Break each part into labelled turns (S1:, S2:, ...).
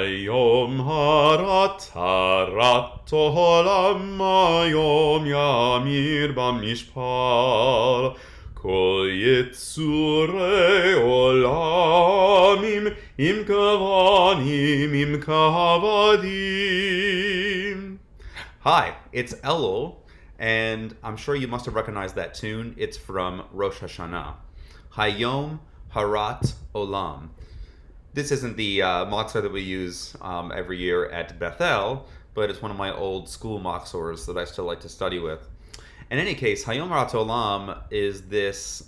S1: Hayom harat olam hayom yamir bamishpar kol yitzurei olamim im kavanim im kavadim. Hi, it's Elul, and I'm sure you must have recognized that tune. It's from Rosh Hashanah. Hayom harat olam. This isn't the machzor that we use every year at Bethel, but it's one of my old school machzors that I still like to study with. In any case, Hayom Harat Olam is this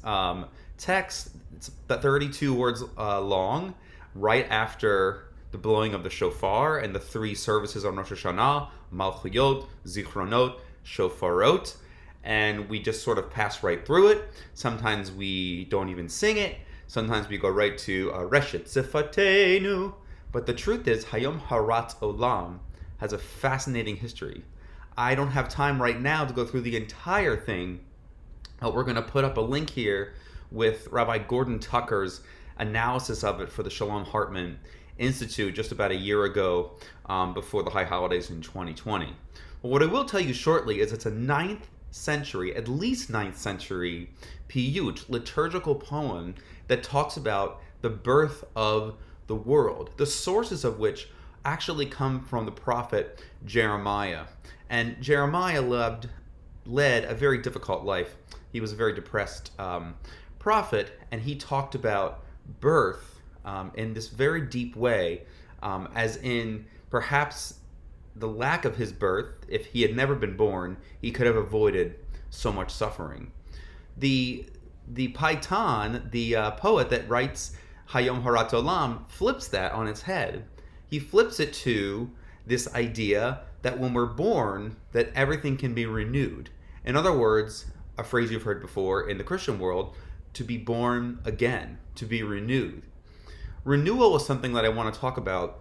S1: text. It's about 32 words long, right after the blowing of the shofar and the three services on Rosh Hashanah, Malchuyot, Zichronot, Shofarot, and we just sort of pass right through it. Sometimes we don't even sing it. Sometimes we go right to Reshet Zifatenu. But the truth is, Hayom Harat Olam has a fascinating history. I don't have time right now to go through the entire thing. We're going to put up a link here with Rabbi Gordon Tucker's analysis of it for the Shalom Hartman Institute just about a year ago, before the high holidays in 2020. But what I will tell you shortly is it's a 9th century, at least 9th century piyut, liturgical poem that talks about the birth of the world, the sources of which actually come from the prophet Jeremiah. And Jeremiah led a very difficult life. He was a very depressed prophet, and he talked about birth in this very deep way, as in perhaps the lack of his birth. If he had never been born, he could have avoided so much suffering. The Paitan, the poet that writes Hayom Harat Olam, flips that on its head. He flips it to this idea that when we're born, that everything can be renewed. In other words, a phrase you've heard before in the Christian world, to be born again, to be renewed. Renewal is something that I want to talk about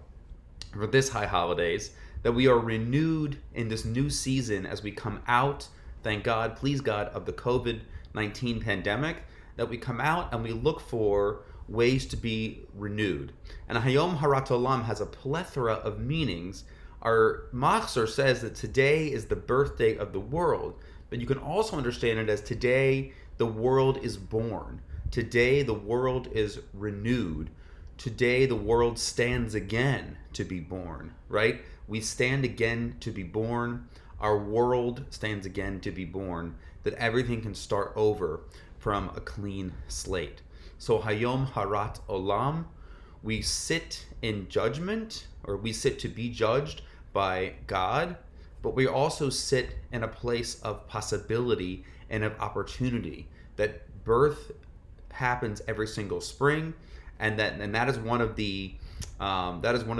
S1: for this high holidays, that we are renewed in this new season as we come out, thank God, please God, of the COVID-19 pandemic, that we come out and we look for ways to be renewed. And Hayom Harat Olam has a plethora of meanings. Our machzor says that today is the birthday of the world, but you can also understand it as today the world is born. Today the world is renewed. Today the world stands again to be born, right? We stand again to be born. Our world stands again to be born, that everything can start over from a clean slate. So Hayom Harat Olam, we sit in judgment, or we sit to be judged by God, but we also sit in a place of possibility and of opportunity, that birth happens every single spring, and that is one of the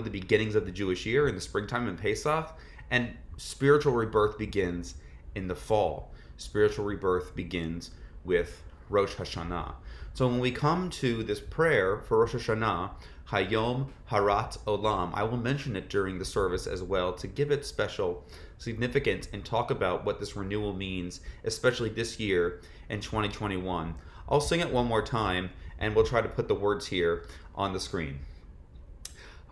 S1: beginnings of the Jewish year in the springtime in Pesach, and spiritual rebirth begins in the fall. Spiritual rebirth begins with Rosh Hashanah. So when we come to this prayer for Rosh Hashanah, Hayom Harat Olam, I will mention it during the service as well to give it special significance and talk about what this renewal means, especially this year in 2021. I'll sing it one more time, and we'll try to put the words here on the screen.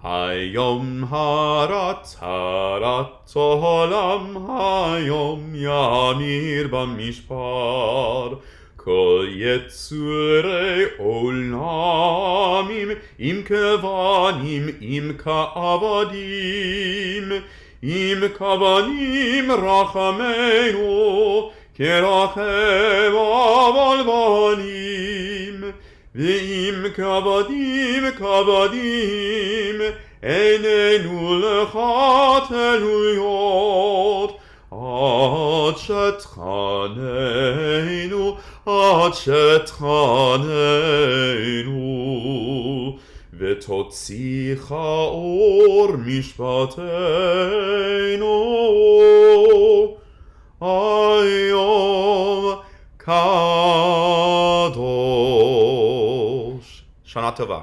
S1: Hayom harat olam hayom yamir bamishpar kol yetzurei olamim im kavanim im kavadim rachamenu kerachem avalvanim V'im kavadim enenu lecha teluyot ad shetchaneinu v'totzicha or mishpateinu ayom kadosh. Shana Tova.